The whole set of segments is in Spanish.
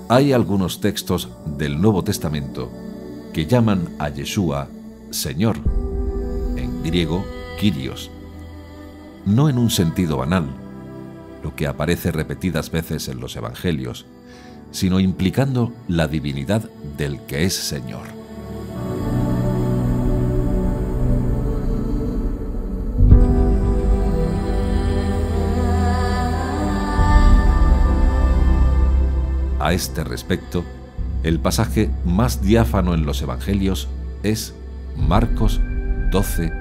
Hay algunos textos del Nuevo Testamento que llaman a Yeshua Señor, en griego Kyrios, no en un sentido banal, lo que aparece repetidas veces en los Evangelios, sino implicando la divinidad del que es Señor. A este respecto, el pasaje más diáfano en los Evangelios es Marcos 12,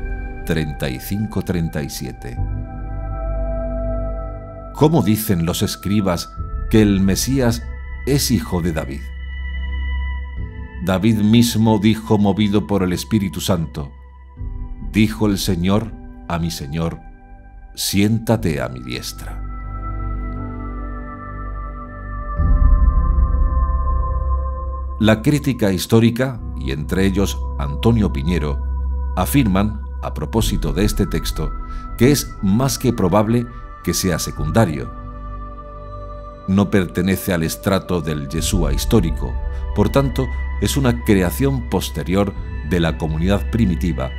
35-37. ¿Cómo dicen los escribas que el Mesías es hijo de David? David mismo dijo, movido por el Espíritu Santo: dijo el Señor a mi Señor, siéntate a mi diestra. La crítica histórica, y entre ellos Antonio Piñero, afirman, a propósito de este texto, que es más que probable que sea secundario. No pertenece al estrato del Yeshua histórico, por tanto, es una creación posterior de la comunidad primitiva,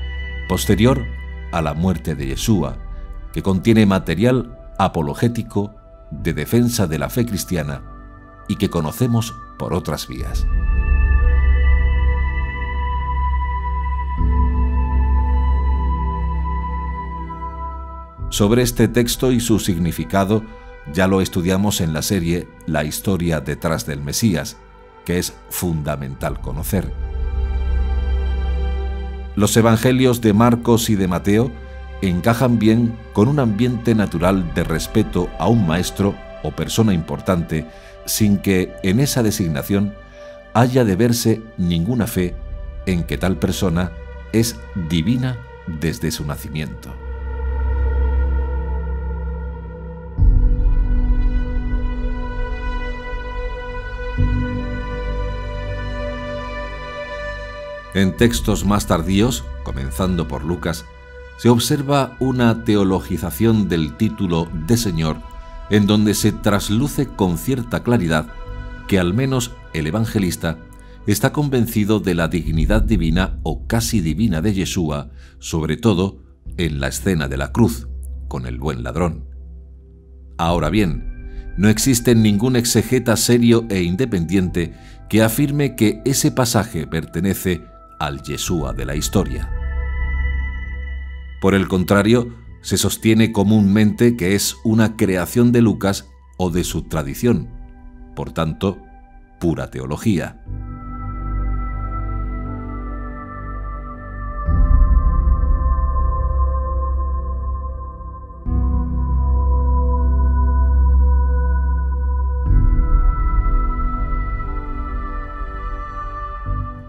posterior a la muerte de Yeshua, que contiene material apologético de defensa de la fe cristiana y que conocemos por otras vías. Sobre este texto y su significado ya lo estudiamos en la serie La historia detrás del Mesías, que es fundamental conocer. Los evangelios de Marcos y de Mateo encajan bien con un ambiente natural de respeto a un maestro o persona importante, sin que en esa designación haya de verse ninguna fe en que tal persona es divina desde su nacimiento. En textos más tardíos, comenzando por Lucas, se observa una teologización del título de Señor, en donde se trasluce con cierta claridad que al menos el evangelista está convencido de la dignidad divina o casi divina de Yeshua, sobre todo en la escena de la cruz, con el buen ladrón. Ahora bien, no existe ningún exegeta serio e independiente que afirme que ese pasaje pertenece al Yeshua de la historia. Por el contrario, se sostiene comúnmente que es una creación de Lucas o de su tradición, por tanto, pura teología.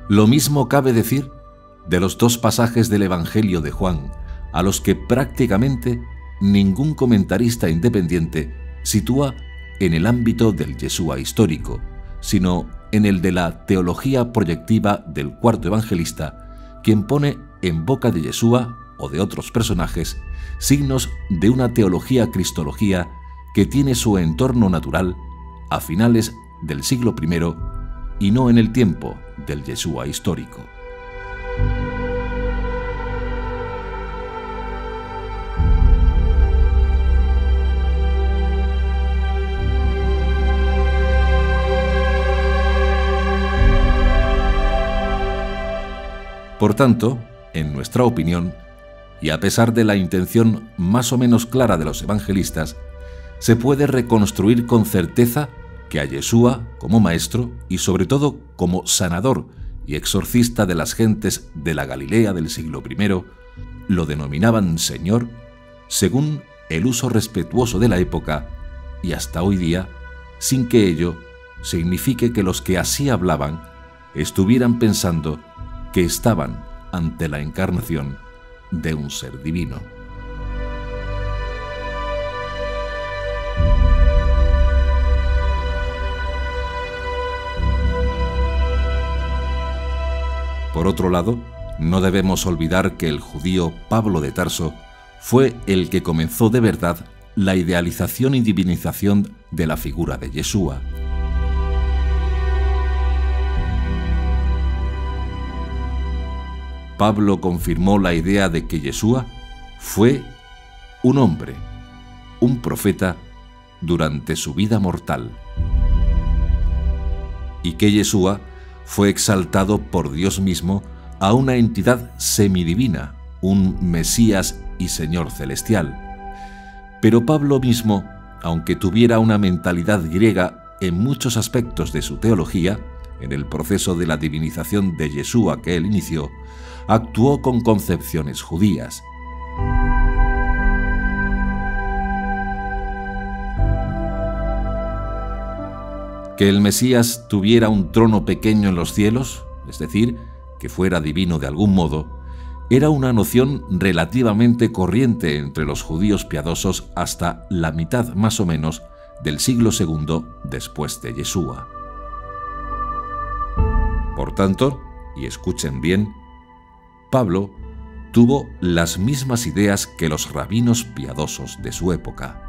Lo mismo cabe decir de los dos pasajes del Evangelio de Juan, a los que prácticamente ningún comentarista independiente sitúa en el ámbito del Yeshua histórico, sino en el de la teología proyectiva del cuarto evangelista, quien pone en boca de Yeshua o de otros personajes signos de una teología-cristología que tiene su entorno natural a finales del siglo I y no en el tiempo del Yeshua histórico. Por tanto, en nuestra opinión, y a pesar de la intención más o menos clara de los evangelistas, se puede reconstruir con certeza que a Yeshua como maestro y sobre todo como sanador y exorcista de las gentes de la Galilea del siglo I, lo denominaban Señor según el uso respetuoso de la época y hasta hoy día, sin que ello signifique que los que así hablaban estuvieran pensando que estaban ante la encarnación de un ser divino. Por otro lado, no debemos olvidar que el judío Pablo de Tarso fue el que comenzó de verdad la idealización y divinización de la figura de Yeshua. Pablo confirmó la idea de que Yeshua fue un hombre, un profeta durante su vida mortal, y que Yeshua fue exaltado por Dios mismo a una entidad semidivina, un Mesías y Señor celestial. Pero Pablo mismo, aunque tuviera una mentalidad griega en muchos aspectos de su teología, en el proceso de la divinización de Yeshua que él inició, actuó con concepciones judías. Que el Mesías tuviera un trono pequeño en los cielos, es decir, que fuera divino de algún modo, era una noción relativamente corriente entre los judíos piadosos hasta la mitad más o menos del siglo II después de Yeshua. Por tanto, y escuchen bien, Pablo tuvo las mismas ideas que los rabinos piadosos de su época.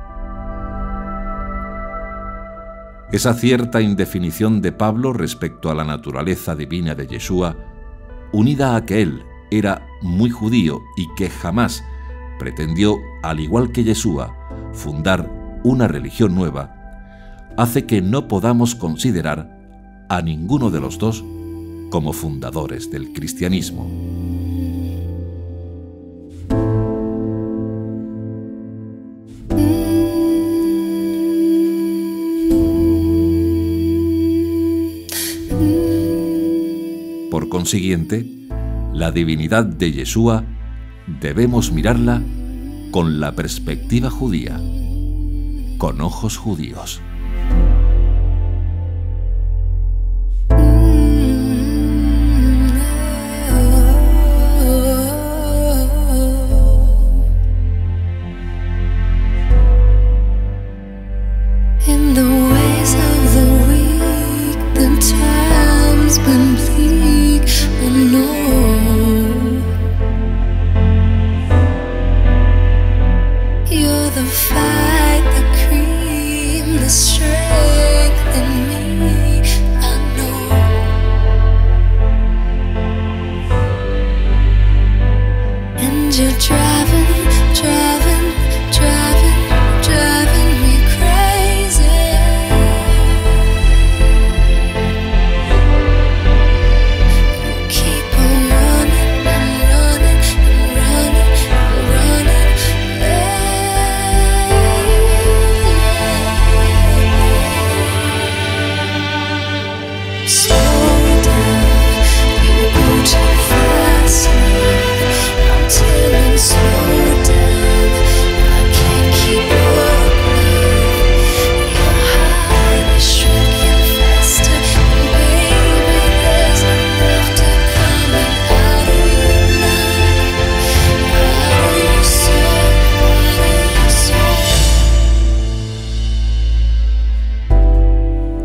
Esa cierta indefinición de Pablo respecto a la naturaleza divina de Yeshua, unida a que él era muy judío y que jamás pretendió, al igual que Yeshua, fundar una religión nueva, hace que no podamos considerar a ninguno de los dos como fundadores del cristianismo. Por consiguiente, la divinidad de Yeshua debemos mirarla con la perspectiva judía, con ojos judíos.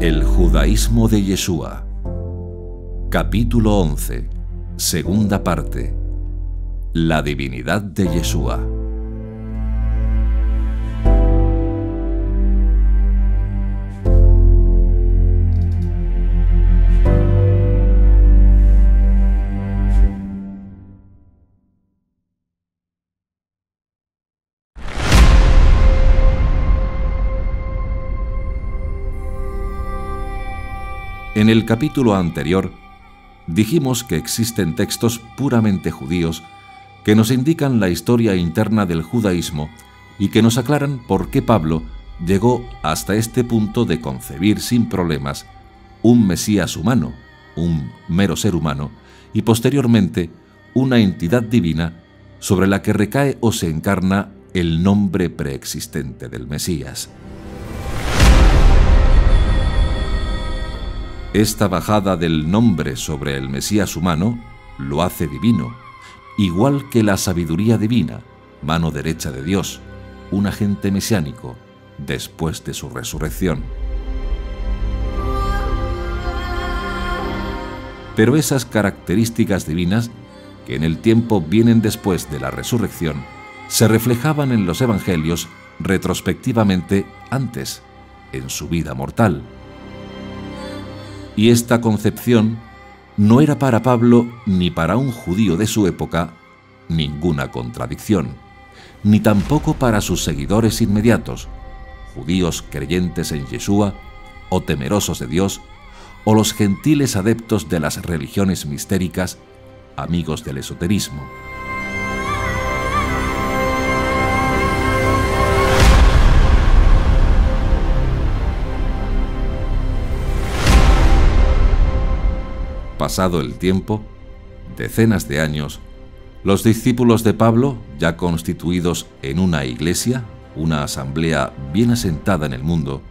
El judaísmo de Yeshua. Capítulo 11. Segunda parte. La divinidad de Yeshua. En el capítulo anterior, dijimos que existen textos puramente judíos que nos indican la historia interna del judaísmo y que nos aclaran por qué Pablo llegó hasta este punto de concebir sin problemas un Mesías humano, un mero ser humano, y posteriormente una entidad divina sobre la que recae o se encarna el nombre preexistente del Mesías. Esta bajada del nombre sobre el Mesías humano lo hace divino, igual que la sabiduría divina, mano derecha de Dios, un agente mesiánico, después de su resurrección. Pero esas características divinas, que en el tiempo vienen después de la resurrección, se reflejaban en los evangelios retrospectivamente antes, en su vida mortal. Y esta concepción no era para Pablo ni para un judío de su época ninguna contradicción, ni tampoco para sus seguidores inmediatos, judíos creyentes en Yeshua o temerosos de Dios, o los gentiles adeptos de las religiones mistéricas, amigos del esoterismo. Pasado el tiempo, decenas de años, los discípulos de Pablo, ya constituidos en una iglesia, una asamblea bien asentada en el mundo,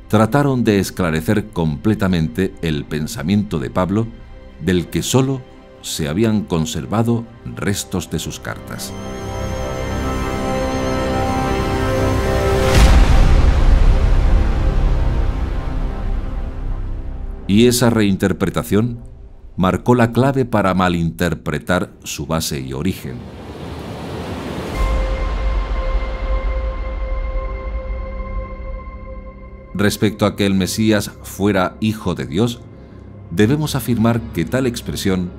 trataron de esclarecer completamente el pensamiento de Pablo, del que sólo se habían conservado restos de sus cartas. Y esa reinterpretación marcó la clave para malinterpretar su base y origen. Respecto a que el Mesías fuera hijo de Dios, debemos afirmar que tal expresión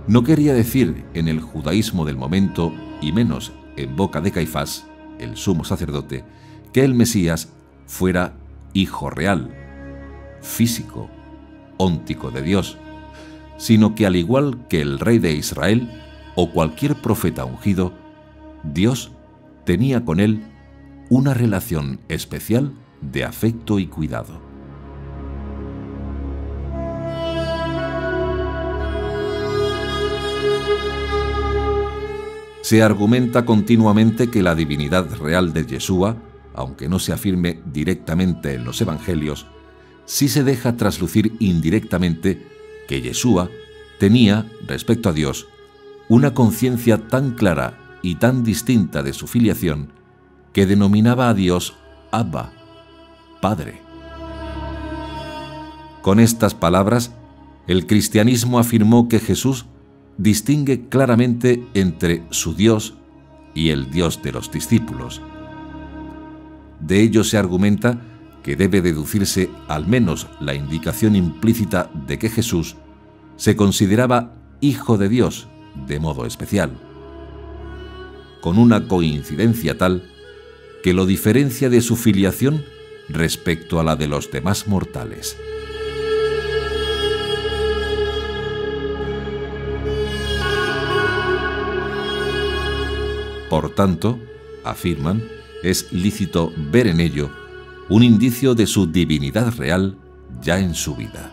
no quería decir en el judaísmo del momento, y menos en boca de Caifás, el sumo sacerdote, que el Mesías fuera hijo real, físico, óntico de Dios, sino que al igual que el rey de Israel o cualquier profeta ungido, Dios tenía con él una relación especial de afecto y cuidado. Se argumenta continuamente que la divinidad real de Yeshua, aunque no se afirme directamente en los evangelios, sí se deja traslucir indirectamente que Yeshua tenía, respecto a Dios, una conciencia tan clara y tan distinta de su filiación que denominaba a Dios Abba, Padre. Con estas palabras, el cristianismo afirmó que Jesús distingue claramente entre su Dios y el Dios de los discípulos. De ello se argumenta que debe deducirse al menos la indicación implícita de que Jesús se consideraba hijo de Dios de modo especial, con una coincidencia tal que lo diferencia de su filiación respecto a la de los demás mortales. Por tanto, afirman, es lícito ver en ello un indicio de su divinidad real ya en su vida.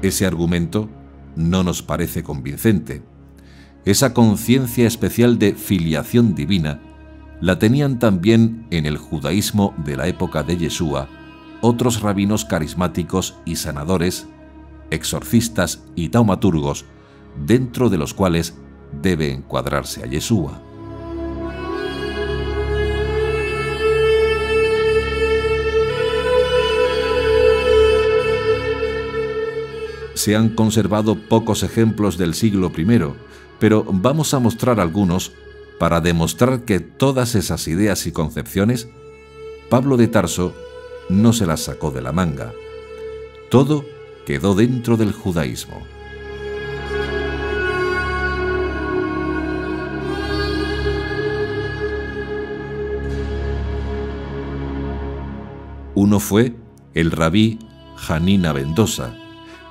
Ese argumento no nos parece convincente. Esa conciencia especial de filiación divina la tenían también en el judaísmo de la época de Yeshua otros rabinos carismáticos y sanadores, exorcistas y taumaturgos, dentro de los cuales debe encuadrarse a Yeshua. Se han conservado pocos ejemplos del siglo I, pero vamos a mostrar algunos para demostrar que todas esas ideas y concepciones Pablo de Tarso no se las sacó de la manga. Todo quedó dentro del judaísmo. Uno fue el rabí Hanina ben Dosa,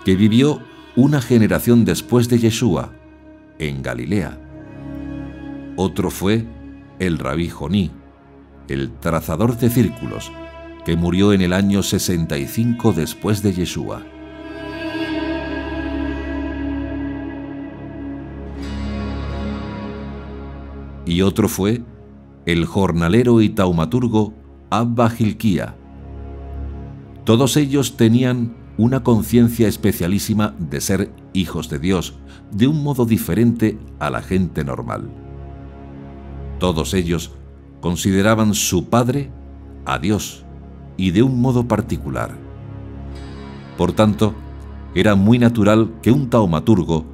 que vivió una generación después de Yeshua, en Galilea. Otro fue el rabí Joní, el trazador de círculos, que murió en el año 65 después de Yeshua. Y otro fue el jornalero y taumaturgo Abba Hilquía. Todos ellos tenían una conciencia especialísima de ser hijos de Dios, de un modo diferente a la gente normal. Todos ellos consideraban su Padre a Dios, y de un modo particular. Por tanto, era muy natural que un taumaturgo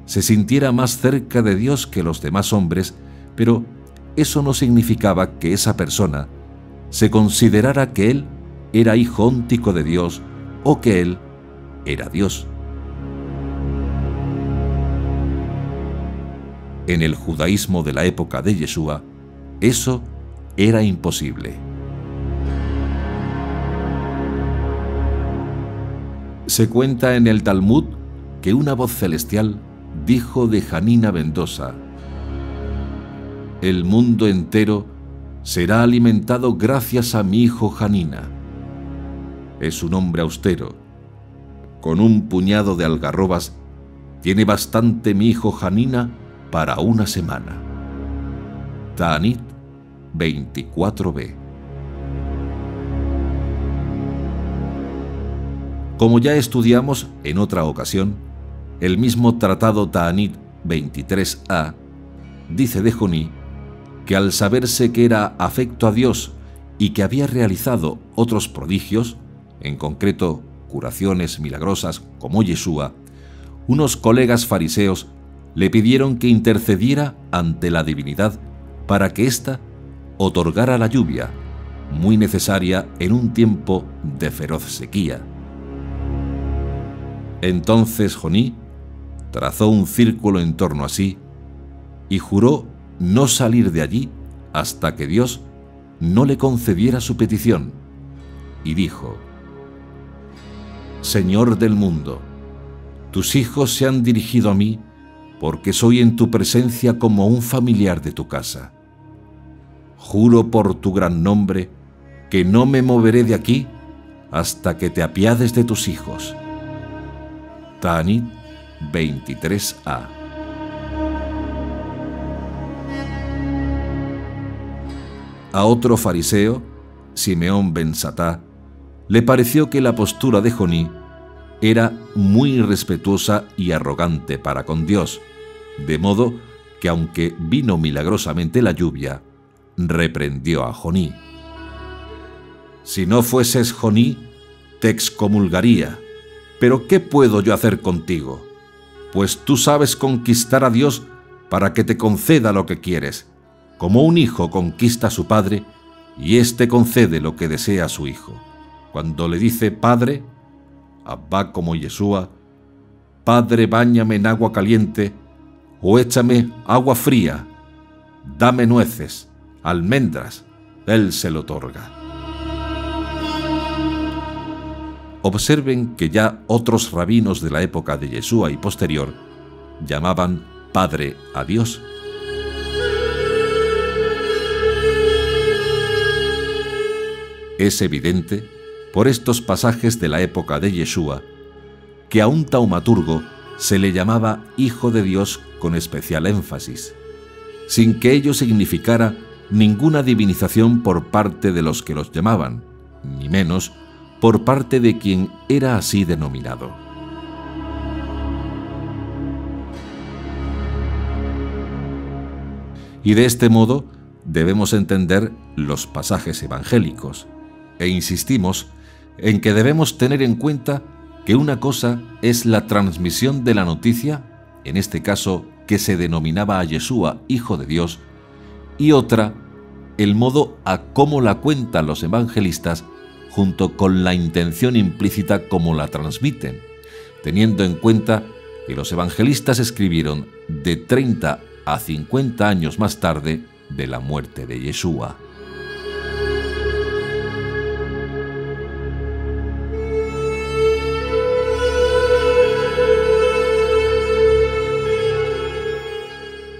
se sintiera más cerca de Dios que los demás hombres, pero eso no significaba que esa persona se considerara que él era hijo óntico de Dios o que él era Dios. En el judaísmo de la época de Yeshua, eso era imposible. Se cuenta en el Talmud que una voz celestial dijo de Janina Mendoza: «El mundo entero será alimentado gracias a mi hijo Janina. Es un hombre austero. Con un puñado de algarrobas tiene bastante mi hijo Janina para una semana». Ta'anit 24b. Como ya estudiamos en otra ocasión, el mismo tratado Ta'anit 23a dice de Joní que al saberse que era afecto a Dios y que había realizado otros prodigios, en concreto curaciones milagrosas como Yeshua, unos colegas fariseos le pidieron que intercediera ante la divinidad para que ésta otorgara la lluvia, muy necesaria en un tiempo de feroz sequía. Entonces Joní trazó un círculo en torno a sí y juró no salir de allí hasta que Dios no le concediera su petición, y dijo: «Señor del mundo, tus hijos se han dirigido a mí porque soy en tu presencia como un familiar de tu casa. Juro por tu gran nombre que no me moveré de aquí hasta que te apiades de tus hijos». Ta'anit 23a. A otro fariseo, Simeón ben Satá, le pareció que la postura de Joní era muy irrespetuosa y arrogante para con Dios, de modo que aunque vino milagrosamente la lluvia, reprendió a Joní. «Si no fueses Joní, te excomulgaría. Pero ¿qué puedo yo hacer contigo? Pues tú sabes conquistar a Dios para que te conceda lo que quieres, como un hijo conquista a su padre, y éste concede lo que desea a su hijo. Cuando le dice padre, Abba como Yeshua, Padre, báñame en agua caliente, o échame agua fría, dame nueces, almendras, él se lo otorga». Observen que ya otros rabinos de la época de Yeshua y posterior llamaban Padre a Dios. Es evidente, por estos pasajes de la época de Yeshua, que a un taumaturgo se le llamaba Hijo de Dios con especial énfasis, sin que ello significara ninguna divinización por parte de los que los llamaban, ni menos por parte de quien era así denominado. Y de este modo debemos entender los pasajes evangélicos, e insistimos en que debemos tener en cuenta que una cosa es la transmisión de la noticia, en este caso que se denominaba a Yeshua Hijo de Dios, y otra, el modo a cómo la cuentan los evangelistas junto con la intención implícita como la transmiten, teniendo en cuenta que los evangelistas escribieron de 30 a 50 años más tarde de la muerte de Yeshua.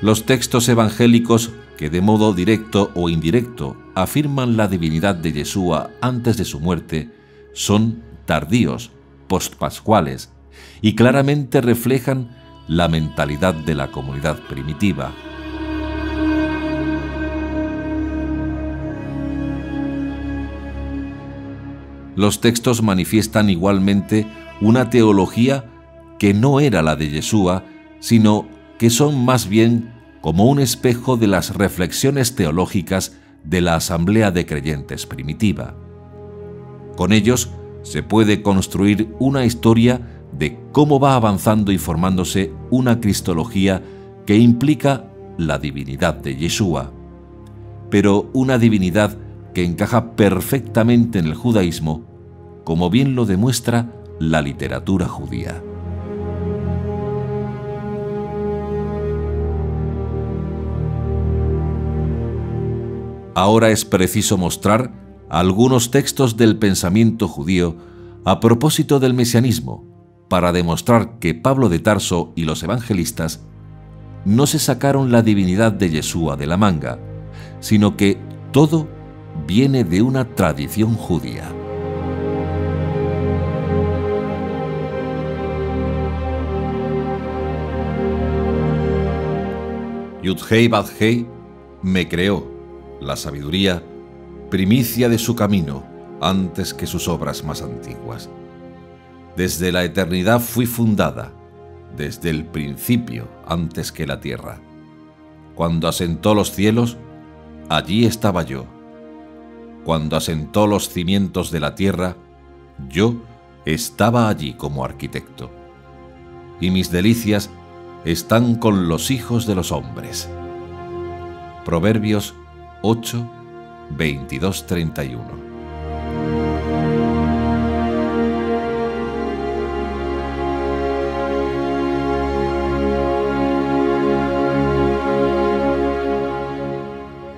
Los textos evangélicos que de modo directo o indirecto afirman la divinidad de Yeshua antes de su muerte son tardíos, postpascuales, y claramente reflejan la mentalidad de la comunidad primitiva. Los textos manifiestan igualmente una teología que no era la de Yeshua, sino que son más bien como un espejo de las reflexiones teológicas de la asamblea de creyentes primitiva. Con ellos se puede construir una historia de cómo va avanzando y formándose una cristología que implica la divinidad de Yeshua, pero una divinidad que encaja perfectamente en el judaísmo, como bien lo demuestra la literatura judía. Ahora es preciso mostrar algunos textos del pensamiento judío a propósito del mesianismo, para demostrar que Pablo de Tarso y los evangelistas no se sacaron la divinidad de Yeshua de la manga, sino que todo viene de una tradición judía. Yud-Hei Vav-Hei me creó, la sabiduría, primicia de su camino, antes que sus obras más antiguas. Desde la eternidad fui fundada, desde el principio, antes que la tierra. Cuando asentó los cielos, allí estaba yo. Cuando asentó los cimientos de la tierra, yo estaba allí como arquitecto. Y mis delicias están con los hijos de los hombres. Proverbios 8, 22-31.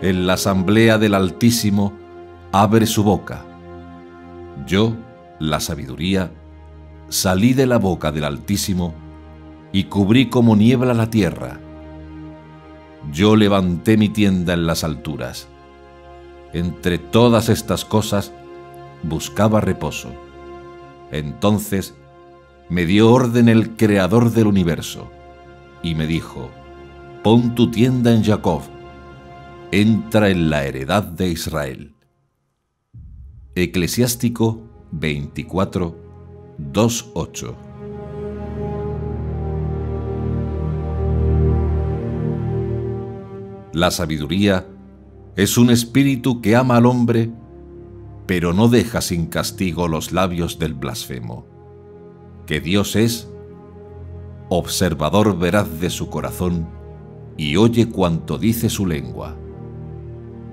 En la asamblea del Altísimo abre su boca. Yo, la sabiduría, salí de la boca del Altísimo y cubrí como niebla la tierra. Yo levanté mi tienda en las alturas. Entre todas estas cosas buscaba reposo. Entonces me dio orden el Creador del universo y me dijo: pon tu tienda en Jacob, entra en la heredad de Israel. Eclesiástico 24, 2:8. La sabiduría es un espíritu que ama al hombre, pero no deja sin castigo los labios del blasfemo. Que Dios es observador veraz de su corazón y oye cuanto dice su lengua.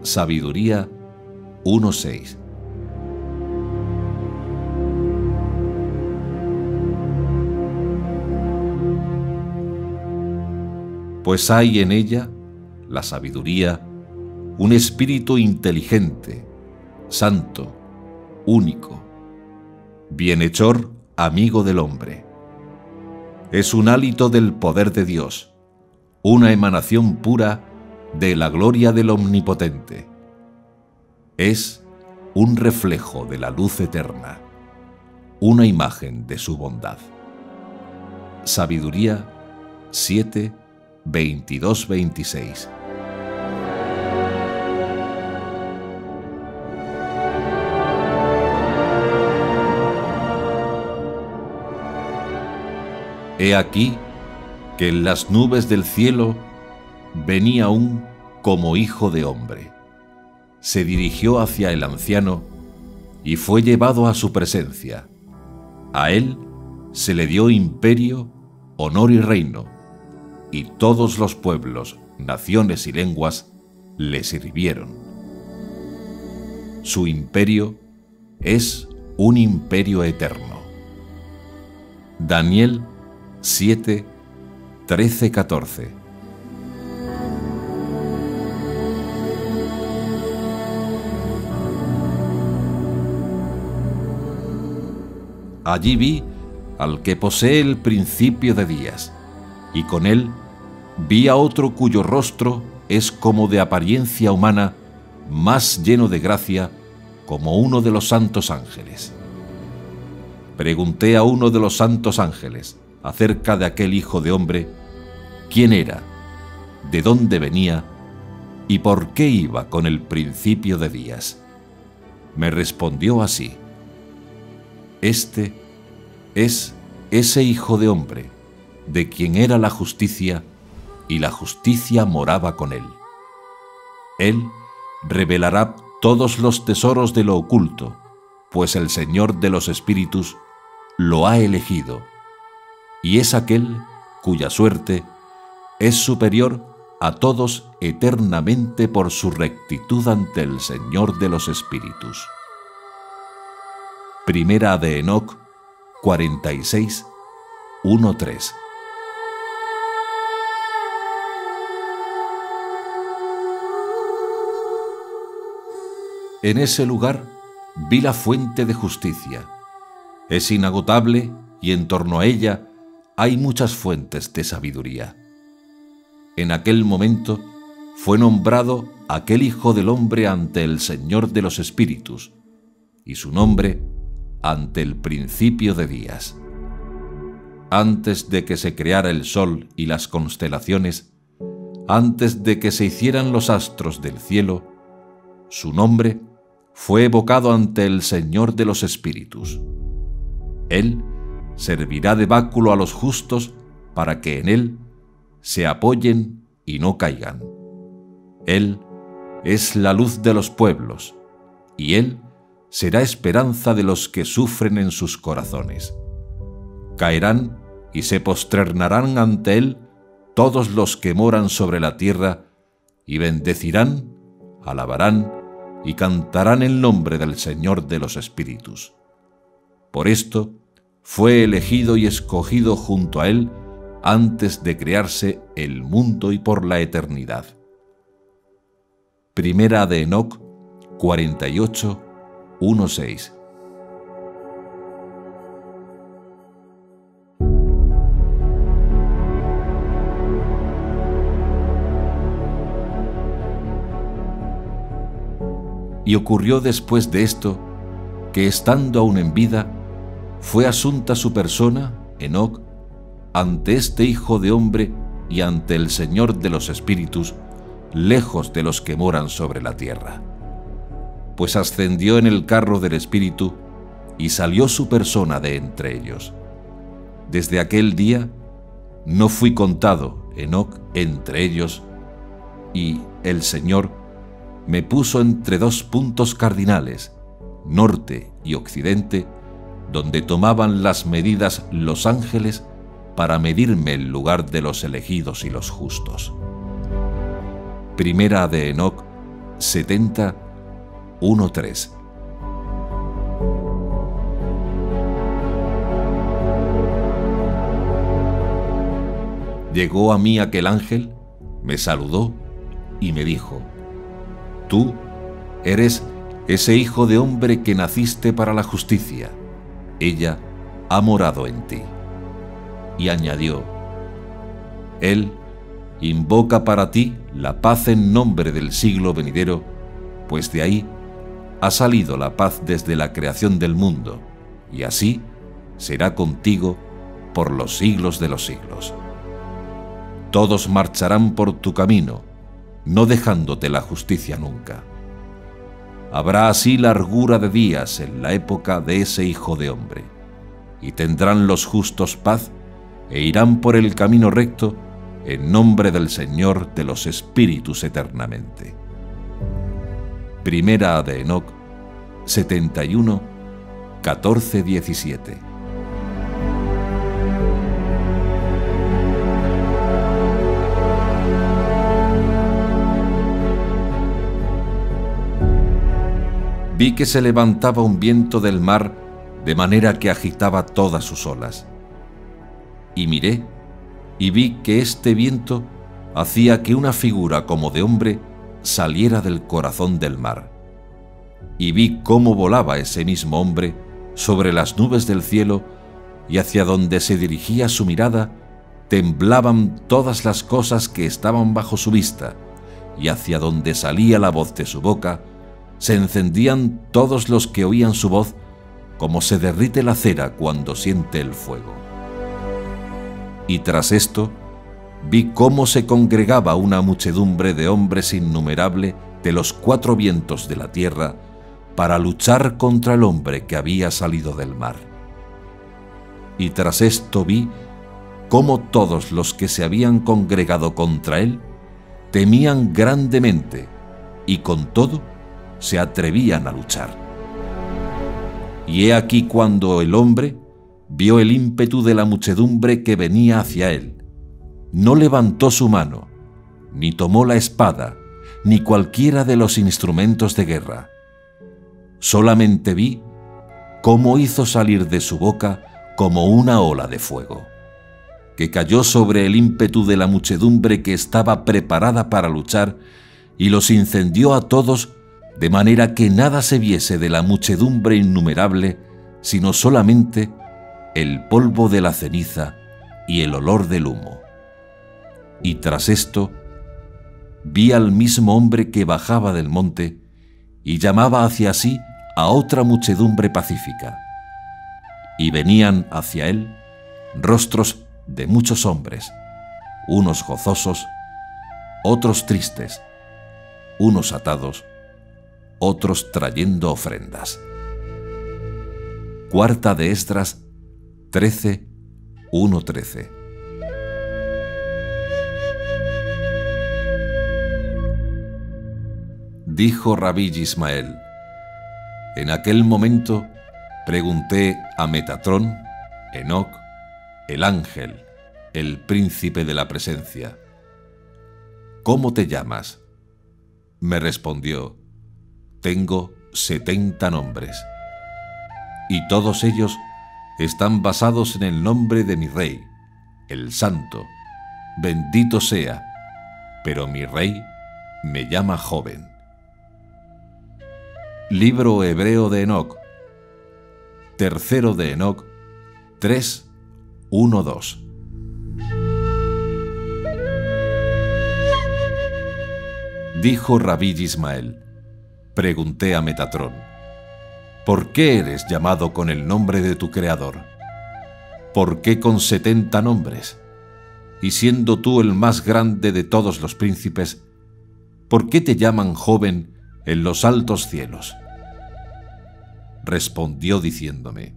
Sabiduría 1:6. Pues hay en ella, la sabiduría, un espíritu inteligente, santo, único, bienhechor, amigo del hombre. Es un hálito del poder de Dios, una emanación pura de la gloria del Omnipotente. Es un reflejo de la luz eterna, una imagen de su bondad. Sabiduría 7, 22-26. He aquí que en las nubes del cielo venía un como hijo de hombre. Se dirigió hacia el anciano y fue llevado a su presencia. A él se le dio imperio, honor y reino, y todos los pueblos, naciones y lenguas le sirvieron. Su imperio es un imperio eterno. Daniel 7, 13-14. Allí vi al que posee el principio de días, y con él vi a otro cuyo rostro es como de apariencia humana, más lleno de gracia, como uno de los santos ángeles. Pregunté a uno de los santos ángeles acerca de aquel hijo de hombre, quién era, de dónde venía y por qué iba con el principio de días. Me respondió así: este es ese hijo de hombre, de quien era la justicia, y la justicia moraba con él. Él revelará todos los tesoros de lo oculto, pues el Señor de los espíritus lo ha elegido, y es aquel cuya suerte es superior a todos eternamente por su rectitud ante el Señor de los Espíritus. Primera de Enoc 46, 1-3. En ese lugar vi la fuente de justicia. Es inagotable y en torno a ella hay muchas fuentes de sabiduría. En aquel momento fue nombrado aquel Hijo del Hombre ante el Señor de los Espíritus, y su nombre ante el principio de días. Antes de que se creara el sol y las constelaciones, antes de que se hicieran los astros del cielo, su nombre fue evocado ante el Señor de los Espíritus. Él servirá de báculo a los justos para que en él se apoyen y no caigan. Él es la luz de los pueblos, y él será esperanza de los que sufren en sus corazones. Caerán y se prosternarán ante él todos los que moran sobre la tierra, y bendecirán, alabarán y cantarán el nombre del Señor de los Espíritus. Por esto fue elegido y escogido junto a él antes de crearse el mundo y por la eternidad. Primera de Enoc 48, 1-6. Y ocurrió después de esto, que estando aún en vida, fue asunta su persona, Enoc, ante este Hijo de Hombre y ante el Señor de los Espíritus, lejos de los que moran sobre la tierra. Pues ascendió en el carro del Espíritu, y salió su persona de entre ellos. Desde aquel día no fui contado, Enoc, entre ellos, y el Señor me puso entre dos puntos cardinales, norte y occidente, donde tomaban las medidas los ángeles para medirme el lugar de los elegidos y los justos. Primera de Enoc 70, 1-3. Llegó a mí aquel ángel, me saludó y me dijo: Tú eres ese Hijo de Hombre que naciste para la justicia. Ella ha morado en ti. Y añadió: Él invoca para ti la paz en nombre del siglo venidero, pues de ahí ha salido la paz desde la creación del mundo, y así será contigo por los siglos de los siglos. Todos marcharán por tu camino, no dejándote la justicia nunca. Habrá así largura de días en la época de ese Hijo de Hombre, y tendrán los justos paz, e irán por el camino recto, en nombre del Señor de los Espíritus eternamente. Primera de Enoc 71, 14-17. Vi que se levantaba un viento del mar de manera que agitaba todas sus olas. Y miré, y vi que este viento hacía que una figura como de hombre saliera del corazón del mar. Y vi cómo volaba ese mismo hombre sobre las nubes del cielo, y hacia donde se dirigía su mirada temblaban todas las cosas que estaban bajo su vista, y hacia donde salía la voz de su boca se encendían todos los que oían su voz, como se derrite la cera cuando siente el fuego. Y tras esto, vi cómo se congregaba una muchedumbre de hombres innumerable de los cuatro vientos de la tierra para luchar contra el hombre que había salido del mar. Y tras esto vi cómo todos los que se habían congregado contra él temían grandemente, y con todo se atrevían a luchar. Y he aquí cuando el hombre vio el ímpetu de la muchedumbre que venía hacia él, no levantó su mano, ni tomó la espada, ni cualquiera de los instrumentos de guerra. Solamente vi cómo hizo salir de su boca como una ola de fuego, que cayó sobre el ímpetu de la muchedumbre que estaba preparada para luchar y los incendió a todos, de manera que nada se viese de la muchedumbre innumerable, sino solamente el polvo de la ceniza y el olor del humo. Y tras esto, vi al mismo hombre que bajaba del monte y llamaba hacia sí a otra muchedumbre pacífica. Y venían hacia él rostros de muchos hombres, unos gozosos, otros tristes, unos atados, otros trayendo ofrendas. Cuarta de Esdras 13, 1-13. Dijo Rabí Ismael: en aquel momento pregunté a Metatrón, Enoc, el ángel, el príncipe de la presencia: ¿cómo te llamas? Me respondió: tengo 70 nombres, y todos ellos están basados en el nombre de mi rey, el santo, bendito sea, pero mi rey me llama joven. Libro hebreo de Enoc, tercero de Enoc 3, 1-2. Dijo Rabí Ismael: pregunté a Metatrón: ¿por qué eres llamado con el nombre de tu creador? ¿Por qué con 70 nombres? Y siendo tú el más grande de todos los príncipes, ¿por qué te llaman joven en los altos cielos? Respondió diciéndome: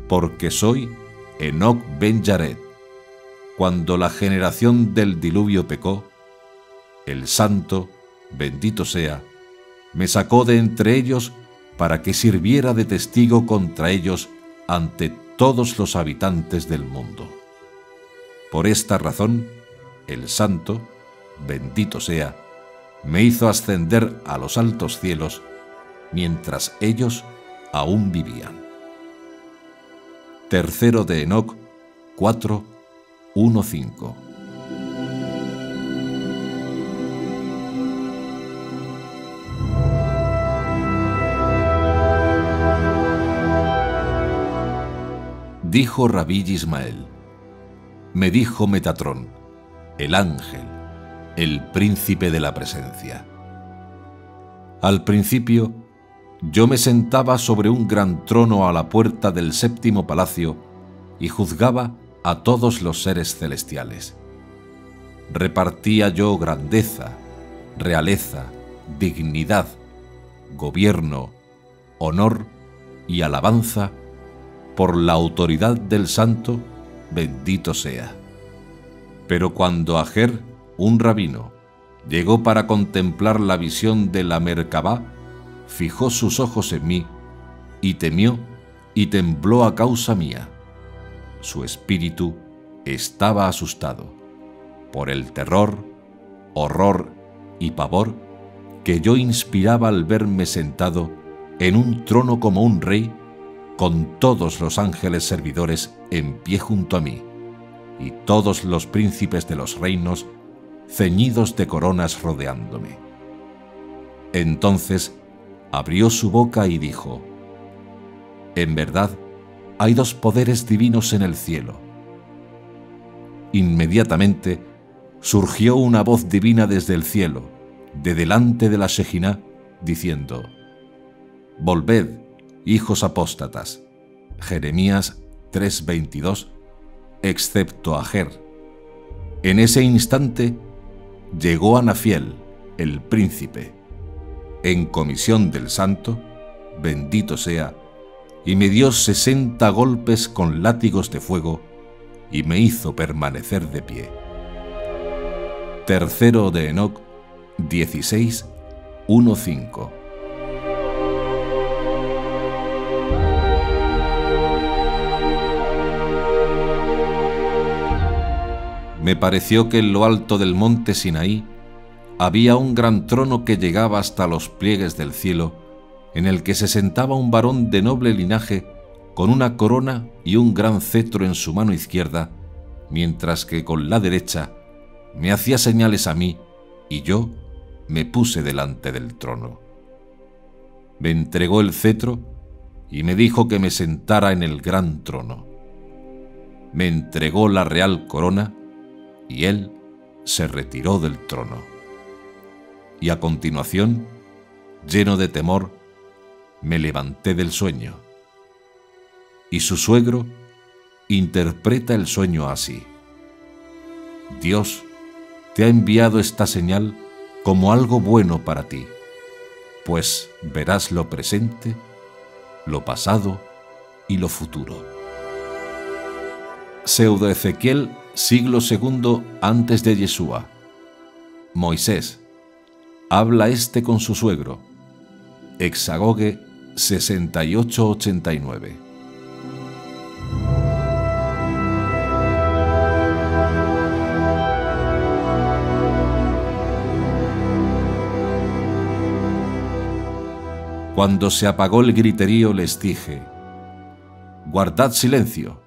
porque soy Enoc ben Jared. Cuando la generación del diluvio pecó, el santo, bendito sea, me sacó de entre ellos para que sirviera de testigo contra ellos ante todos los habitantes del mundo. Por esta razón, el santo, bendito sea, me hizo ascender a los altos cielos mientras ellos aún vivían. Tercero de Enoc 4, 1-5. Dijo Rabí Ismael: me dijo Metatrón, el ángel, el príncipe de la presencia. Al principio, yo me sentaba sobre un gran trono a la puerta del séptimo palacio y juzgaba a todos los seres celestiales. Repartía yo grandeza, realeza, dignidad, gobierno, honor y alabanza por la autoridad del santo, bendito sea. Pero cuando Ajer, un rabino, llegó para contemplar la visión de la Merkabá, fijó sus ojos en mí, y temió y tembló a causa mía. Su espíritu estaba asustado por el terror, horror y pavor que yo inspiraba al verme sentado en un trono como un rey, con todos los ángeles servidores en pie junto a mí, y todos los príncipes de los reinos ceñidos de coronas rodeándome. Entonces abrió su boca y dijo: en verdad, hay dos poderes divinos en el cielo. Inmediatamente surgió una voz divina desde el cielo, de delante de la Shejiná, diciendo: volved, hijos apóstatas. Jeremías 3:22, excepto Ajer. En ese instante llegó Anafiel, el príncipe, en comisión del santo, bendito sea, y me dio 60 golpes con látigos de fuego, y me hizo permanecer de pie. Tercero de Enoc 16, 1-5. me pareció que en lo alto del monte Sinaí había un gran trono que llegaba hasta los pliegues del cielo, en el que se sentaba un varón de noble linaje con una corona y un gran cetro en su mano izquierda, mientras que con la derecha me hacía señales a mí, y yo me puse delante del trono. Me entregó el cetro y me dijo que me sentara en el gran trono. Me entregó la real corona y él se retiró del trono. Y a continuación, lleno de temor, me levanté del sueño. Y su suegro interpreta el sueño así: Dios te ha enviado esta señal como algo bueno para ti, pues verás lo presente, lo pasado y lo futuro. Pseudo Ezequiel, siglo II antes de Yeshua. Moisés. Habla este con su suegro. Exagoge 68-89. Cuando se apagó el griterío les dije: guardad silencio,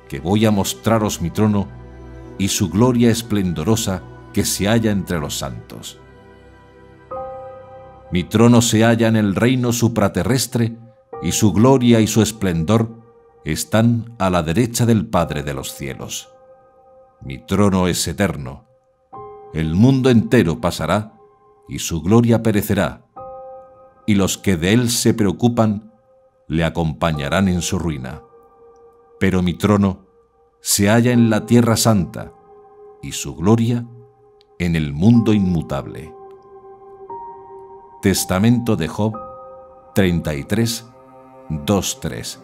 que voy a mostraros mi trono y su gloria esplendorosa que se halla entre los santos. Mi trono se halla en el reino supraterrestre, y su gloria y su esplendor están a la derecha del Padre de los cielos. Mi trono es eterno. El mundo entero pasará, y su gloria perecerá, y los que de él se preocupan le acompañarán en su ruina. Pero mi trono se halla en la tierra santa, y su gloria en el mundo inmutable. Testamento de Job 33, 2-3.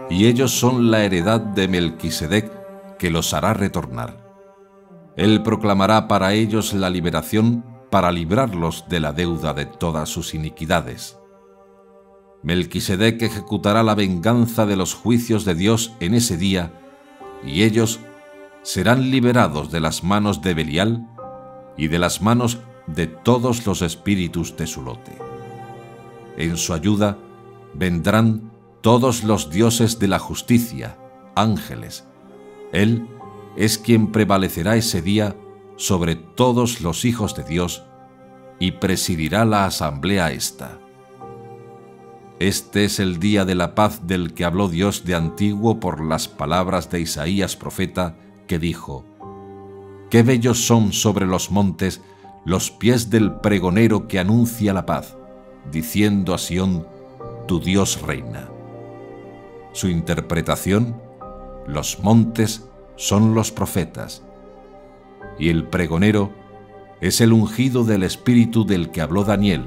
Y ellos son la heredad de Melquisedec, que los hará retornar. Él proclamará para ellos la liberación, para librarlos de la deuda de todas sus iniquidades. Melquisedec ejecutará la venganza de los juicios de Dios en ese día, y ellos serán liberados de las manos de Belial y de las manos de todos los espíritus de su lote. En su ayuda vendrán todos los dioses de la justicia, ángeles. Él es quien prevalecerá ese día sobre todos los hijos de Dios y presidirá la asamblea esta. Este es el día de la paz del que habló Dios de antiguo por las palabras de Isaías profeta, que dijo: qué bellos son sobre los montes los pies del pregonero que anuncia la paz, diciendo a Sión: tu Dios reina. Su interpretación: los montes son los profetas, y el pregonero es el ungido del Espíritu del que habló Daniel,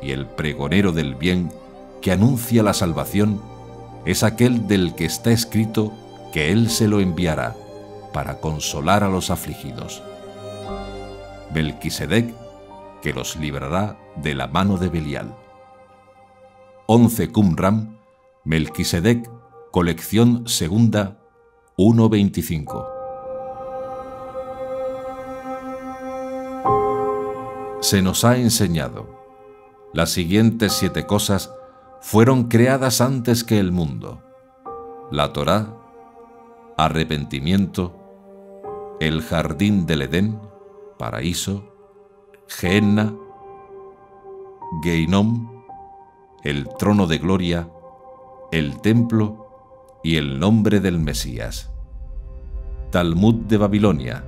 y el pregonero del bien que anuncia la salvación es aquel del que está escrito que él se lo enviará para consolar a los afligidos. Melquisedec, que los librará de la mano de Belial. 11 Qumran, Melquisedec, colección segunda, 1:25. Se nos ha enseñado: las siguientes 7 cosas fueron creadas antes que el mundo: la Torá, arrepentimiento, el jardín del Edén, paraíso, Gehenna, Geinom, el trono de gloria, el templo y el nombre del Mesías. Talmud de Babilonia,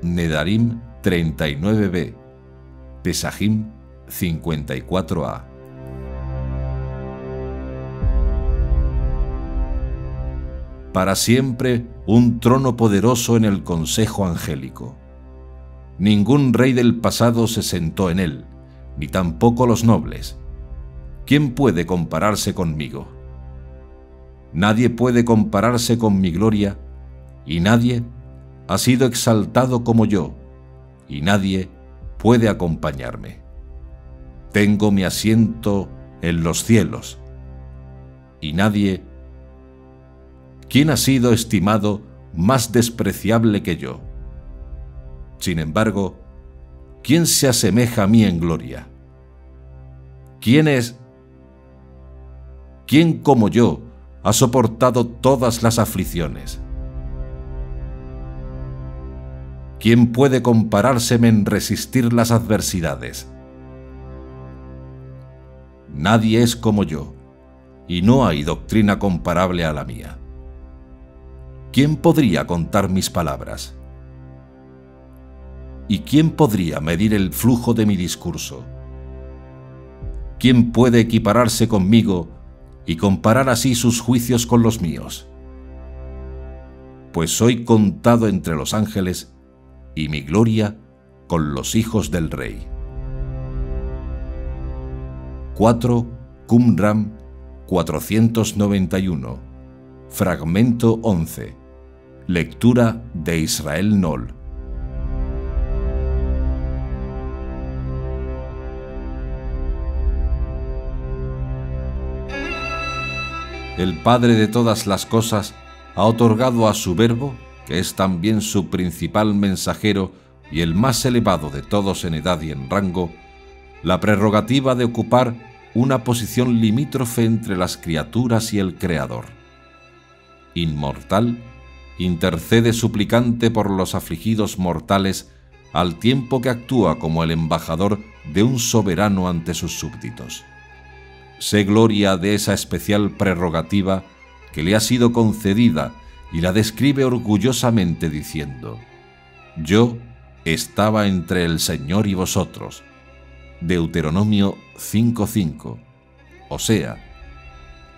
Nedarim 39b, Pesajim 54a. Para siempre un trono poderoso en el consejo angélico. Ningún rey del pasado se sentó en él, ni tampoco los nobles. ¿Quién puede compararse conmigo? Nadie puede compararse con mi gloria, y nadie ha sido exaltado como yo, y nadie puede acompañarme. Tengo mi asiento en los cielos, y nadie. ¿Quién ha sido estimado más despreciable que yo? Sin embargo, ¿quién se asemeja a mí en gloria? ¿Quién es? ¿Quién como yo ha soportado todas las aflicciones? ¿Quién puede comparárseme en resistir las adversidades? Nadie es como yo, y no hay doctrina comparable a la mía. ¿Quién podría contar mis palabras? ¿Y quién podría medir el flujo de mi discurso? ¿Quién puede equipararse conmigo y comparar así sus juicios con los míos? Pues soy contado entre los ángeles y mi gloria con los hijos del Rey. 4 Qumran 491, fragmento 11. Lectura de Israel Noll. El Padre de todas las cosas ha otorgado a su Verbo, que es también su principal mensajero y el más elevado de todos en edad y en rango, la prerrogativa de ocupar una posición limítrofe entre las criaturas y el Creador. Inmortal, intercede suplicante por los afligidos mortales al tiempo que actúa como el embajador de un soberano ante sus súbditos. Sé gloria de esa especial prerrogativa que le ha sido concedida y la describe orgullosamente diciendo: Yo estaba entre el Señor y vosotros. Deuteronomio 5:5. O sea,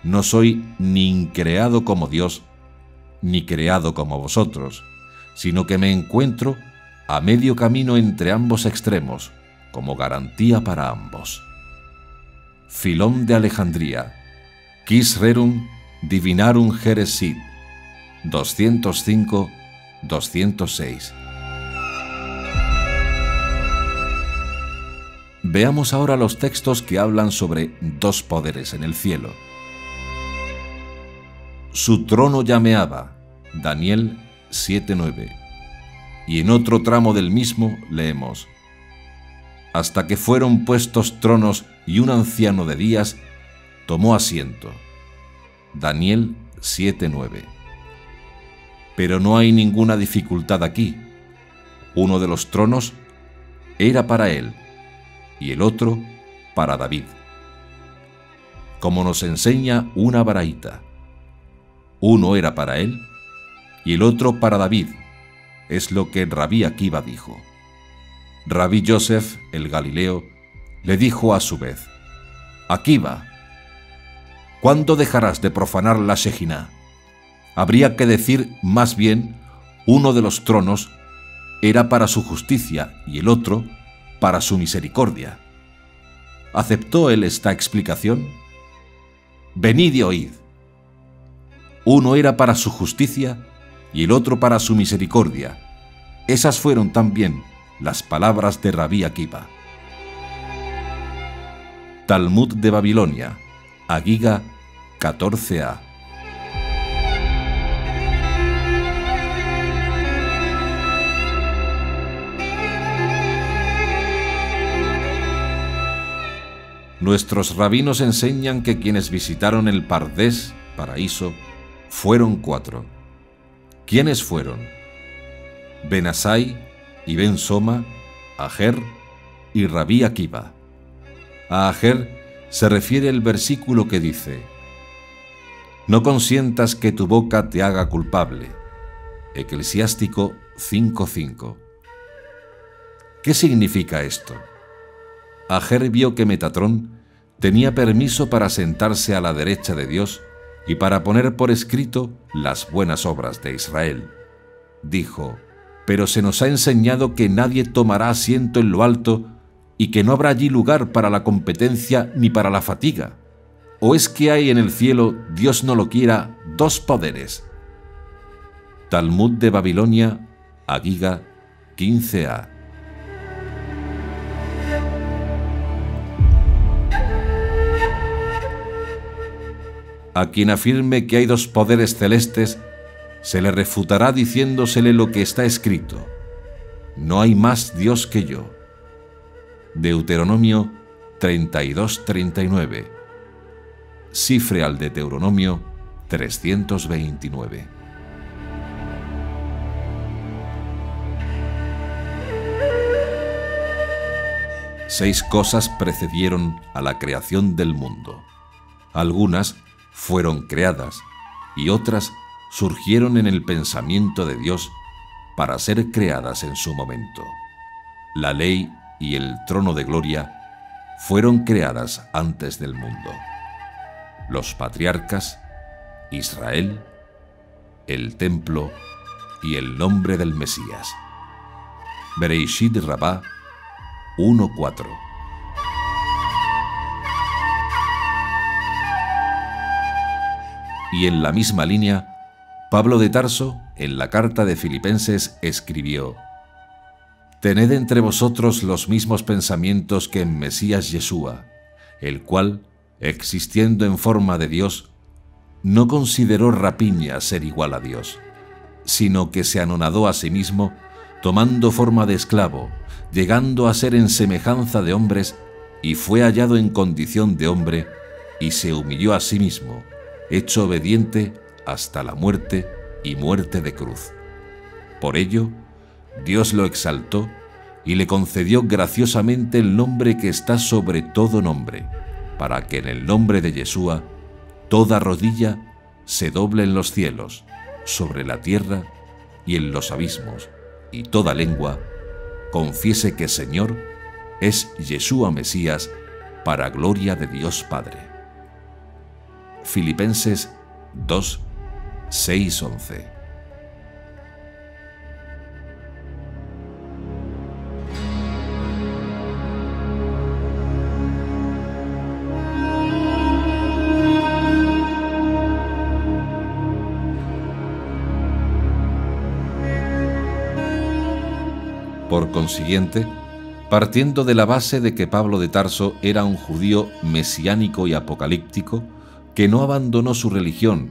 no soy ni increado como Dios, ni creado como vosotros, sino que me encuentro a medio camino entre ambos extremos, como garantía para ambos. Filón de Alejandría, Quis Rerum Divinarum Geresit, 205-206. Veamos ahora los textos que hablan sobre dos poderes en el cielo. Su trono llameaba, Daniel 7:9. Y en otro tramo del mismo leemos: hasta que fueron puestos tronos y un anciano de días tomó asiento, Daniel 7:9. Pero no hay ninguna dificultad aquí. Uno de los tronos era para él y el otro para David. Como nos enseña una baraita, uno era para él y el otro para David, es lo que Rabí Akiva dijo. Rabí Yosef, el Galileo, le dijo a su vez: Akiva, ¿cuándo dejarás de profanar la Shejiná? Habría que decir más bien, uno de los tronos era para su justicia y el otro para su misericordia. ¿Aceptó él esta explicación? Venid y oíd. Uno era para su justicia y el otro para su misericordia. Esas fueron también las palabras de Rabí Akiva. Talmud de Babilonia, Agiga 14a. Nuestros rabinos enseñan que quienes visitaron el Pardés, paraíso, fueron 4. ¿Quiénes fueron? Ben Asai y Ben Soma, Ajer y Rabí Akiva. A Ajer se refiere el versículo que dice: no consientas que tu boca te haga culpable. Eclesiástico 5:5. ¿Qué significa esto? Ajer vio que Metatrón tenía permiso para sentarse a la derecha de Dios y para poner por escrito las buenas obras de Israel. Dijo: pero se nos ha enseñado que nadie tomará asiento en lo alto y que no habrá allí lugar para la competencia ni para la fatiga. ¿O es que hay en el cielo, Dios no lo quiera, dos poderes? Talmud de Babilonia, Agiga 15a. A quien afirme que hay dos poderes celestes, se le refutará diciéndosele lo que está escrito: no hay más Dios que yo. Deuteronomio 32:39. Cifre al Deuteronomio 329. Seis cosas precedieron a la creación del mundo. Algunas fueron creadas y otras surgieron en el pensamiento de Dios para ser creadas en su momento. La ley y el trono de gloria fueron creadas antes del mundo. Los patriarcas, Israel, el templo y el nombre del Mesías. Bereishit Rabá 1:4. Y en la misma línea, Pablo de Tarso, en la carta de Filipenses, escribió: «Tened entre vosotros los mismos pensamientos que en Mesías Yeshua, el cual, existiendo en forma de Dios, no consideró rapiña ser igual a Dios, sino que se anonadó a sí mismo, tomando forma de esclavo, llegando a ser en semejanza de hombres, y fue hallado en condición de hombre, y se humilló a sí mismo, hecho obediente hasta la muerte y muerte de cruz. Por ello, Dios lo exaltó y le concedió graciosamente el nombre que está sobre todo nombre, para que en el nombre de Yeshua toda rodilla se doble en los cielos, sobre la tierra y en los abismos, y toda lengua confiese que Señor es Yeshua Mesías, para gloria de Dios Padre». Filipenses 2, 6, 11. Por consiguiente, partiendo de la base de que Pablo de Tarso era un judío mesiánico y apocalíptico, que no abandonó su religión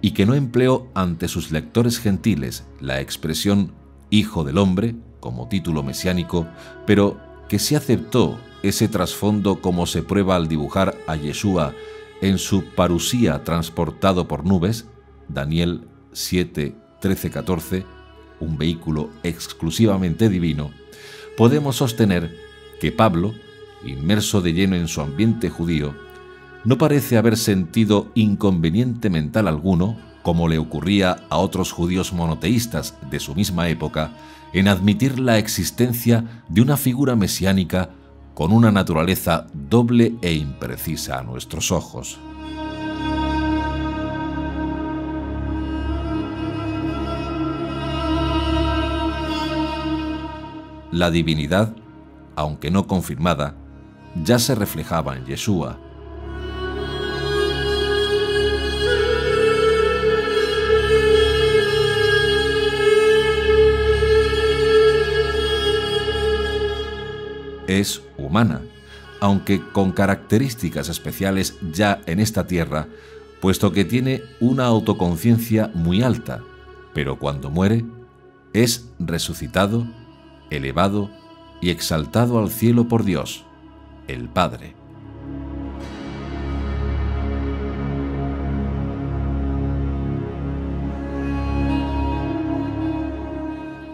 y que no empleó ante sus lectores gentiles la expresión «Hijo del hombre» como título mesiánico, pero que sí aceptó ese trasfondo como se prueba al dibujar a Yeshua en su parusía transportado por nubes, Daniel 7, 13, 14, un vehículo exclusivamente divino, podemos sostener que Pablo, inmerso de lleno en su ambiente judío, no parece haber sentido inconveniente mental alguno, como le ocurría a otros judíos monoteístas de su misma época, en admitir la existencia de una figura mesiánica con una naturaleza doble e imprecisa a nuestros ojos. La divinidad, aunque no confirmada, ya se reflejaba en Yeshua. Es humana, aunque con características especiales ya en esta tierra, puesto que tiene una autoconciencia muy alta, pero cuando muere, es resucitado, elevado y exaltado al cielo por Dios, el Padre.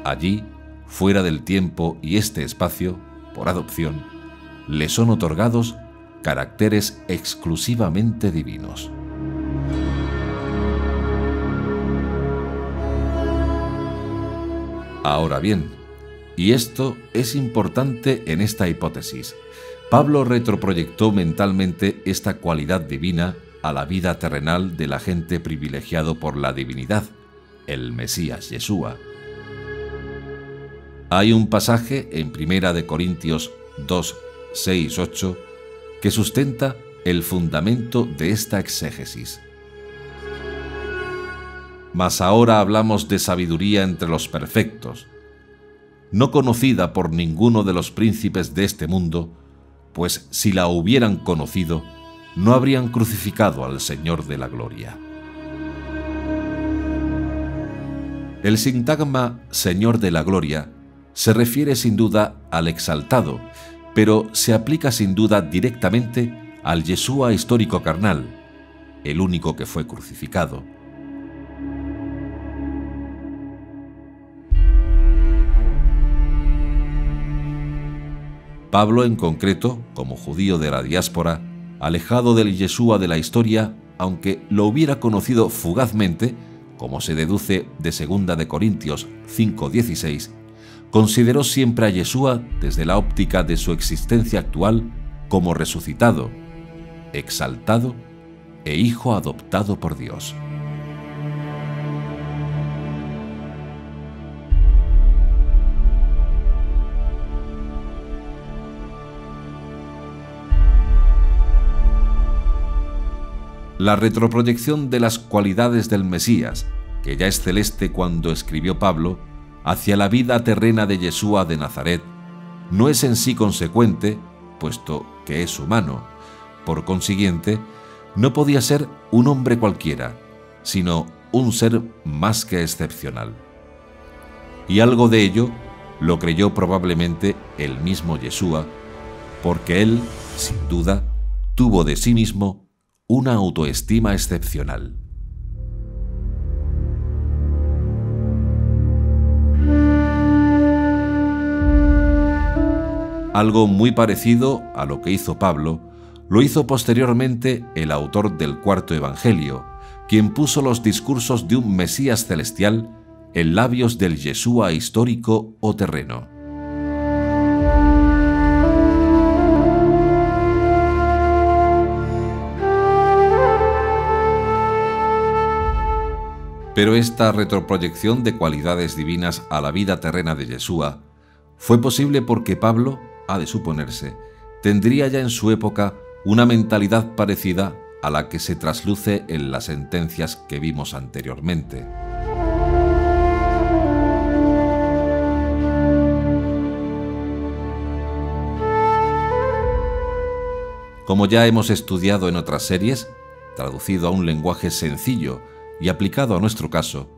Allí, fuera del tiempo y este espacio, por adopción, le son otorgados caracteres exclusivamente divinos. Ahora bien, y esto es importante en esta hipótesis, Pablo retroproyectó mentalmente esta cualidad divina a la vida terrenal del agente privilegiado por la divinidad, el Mesías Yeshua. Hay un pasaje en 1 Corintios 2, 6, 8 que sustenta el fundamento de esta exégesis. Mas ahora hablamos de sabiduría entre los perfectos, no conocida por ninguno de los príncipes de este mundo, pues si la hubieran conocido, no habrían crucificado al Señor de la Gloria. El sintagma Señor de la Gloria se refiere sin duda al exaltado, pero se aplica sin duda directamente al Yeshua histórico carnal, el único que fue crucificado. Pablo, en concreto, como judío de la diáspora, alejado del Yeshua de la historia, aunque lo hubiera conocido fugazmente, como se deduce de 2 de Corintios 5:16, consideró siempre a Yeshua desde la óptica de su existencia actual como resucitado, exaltado e hijo adoptado por Dios. La retroproyección de las cualidades del Mesías, que ya es celeste cuando escribió Pablo, hacia la vida terrena de Yeshua de Nazaret, no es en sí consecuente, puesto que es humano. Por consiguiente, no podía ser un hombre cualquiera, sino un ser más que excepcional. Y algo de ello lo creyó probablemente el mismo Yeshua, porque él, sin duda, tuvo de sí mismo una autoestima excepcional. Algo muy parecido a lo que hizo Pablo, lo hizo posteriormente el autor del cuarto Evangelio, quien puso los discursos de un Mesías celestial en labios del Yeshua histórico o terreno. Pero esta retroproyección de cualidades divinas a la vida terrena de Yeshua fue posible porque Pablo, ha de suponerse, tendría ya en su época una mentalidad parecida a la que se trasluce en las sentencias que vimos anteriormente. Como ya hemos estudiado en otras series, traducido a un lenguaje sencillo y aplicado a nuestro caso,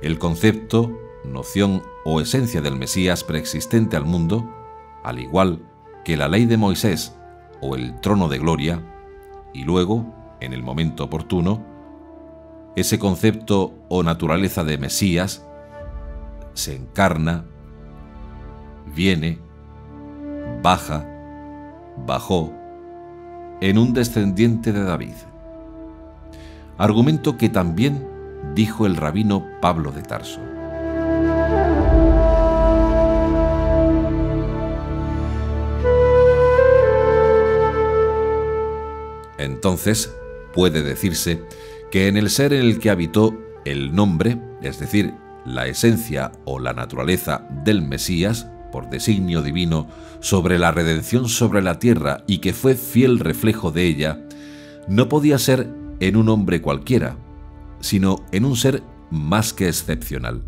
el concepto, noción o esencia del Mesías preexistente al mundo, al igual que la ley de Moisés o el trono de gloria, y luego, en el momento oportuno, ese concepto o naturaleza de Mesías se encarna, viene, baja, bajó, en un descendiente de David. Argumento que también dijo el rabino Pablo de Tarso. Entonces, puede decirse que en el ser en el que habitó el nombre, es decir, la esencia o la naturaleza del Mesías, por designio divino, sobre la redención sobre la tierra y que fue fiel reflejo de ella, no podía ser en un hombre cualquiera, sino en un ser más que excepcional.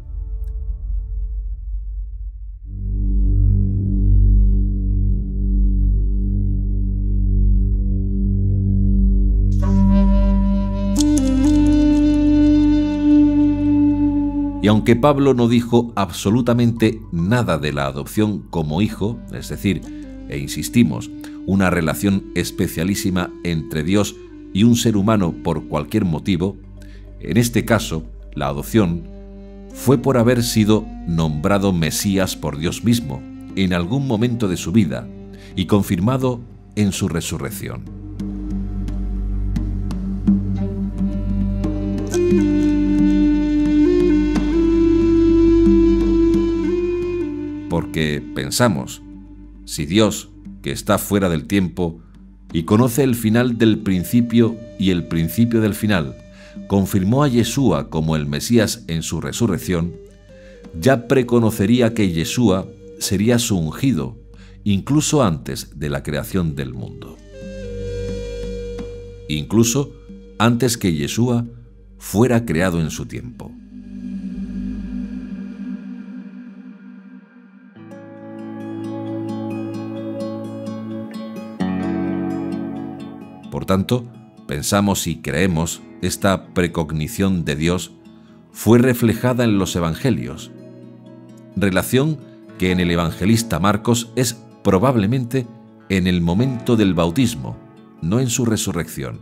Y aunque Pablo no dijo absolutamente nada de la adopción como hijo, es decir, e insistimos, una relación especialísima entre Dios y un ser humano por cualquier motivo, en este caso, la adopción fue por haber sido nombrado Mesías por Dios mismo en algún momento de su vida y confirmado en su resurrección. Porque pensamos, si Dios, que está fuera del tiempo y conoce el final del principio y el principio del final, confirmó a Yeshua como el Mesías en su resurrección, ya preconocería que Yeshua sería su ungido, incluso antes de la creación del mundo. Incluso antes que Yeshua fuera creado en su tiempo. Por tanto, pensamos y creemos esta precognición de Dios fue reflejada en los evangelios, relación que en el evangelista Marcos es probablemente en el momento del bautismo, no en su resurrección.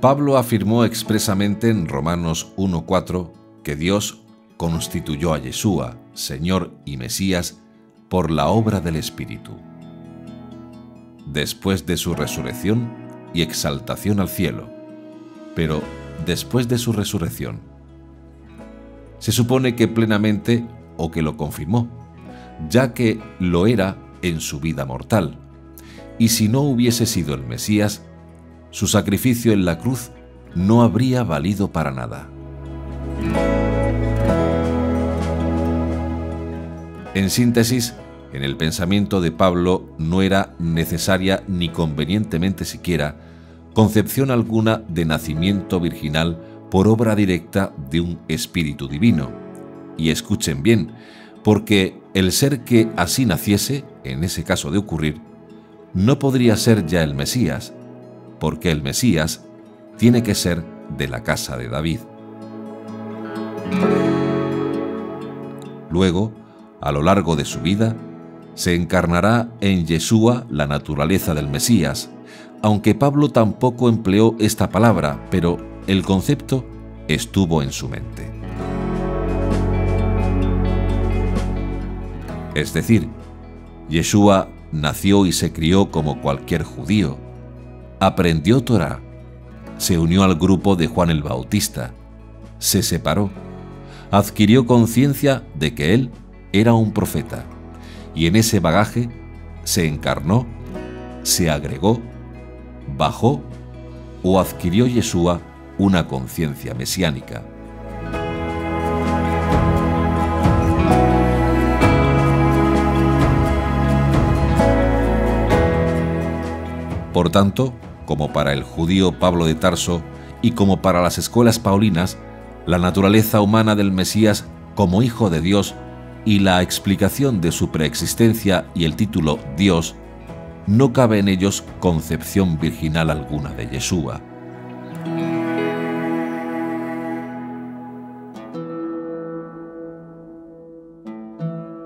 Pablo afirmó expresamente en Romanos 1:4 que Dios constituyó a Yeshua, Señor y Mesías, por la obra del Espíritu. Después de su resurrección y exaltación al cielo, pero después de su resurrección. Se supone que plenamente o que lo confirmó, ya que lo era en su vida mortal, y si no hubiese sido el Mesías, su sacrificio en la cruz no habría valido para nada. En síntesis, en el pensamiento de Pablo no era necesaria ni convenientemente siquiera concepción alguna de nacimiento virginal por obra directa de un espíritu divino. Y escuchen bien, porque el ser que así naciese, en ese caso de ocurrir, no podría ser ya el Mesías, porque el Mesías tiene que ser de la casa de David. Luego, a lo largo de su vida, se encarnará en Yeshua la naturaleza del Mesías, aunque Pablo tampoco empleó esta palabra, pero el concepto estuvo en su mente. Es decir, Yeshua nació y se crió como cualquier judío, aprendió Torá, se unió al grupo de Juan el Bautista, se separó, adquirió conciencia de que él era un profeta, y en ese bagaje se encarnó, se agregó, bajó o adquirió Yeshua una conciencia mesiánica. Por tanto, como para el judío Pablo de Tarso y como para las escuelas paulinas, la naturaleza humana del Mesías como Hijo de Dios y la explicación de su preexistencia y el título Dios, no cabe en ellos concepción virginal alguna de Yeshua.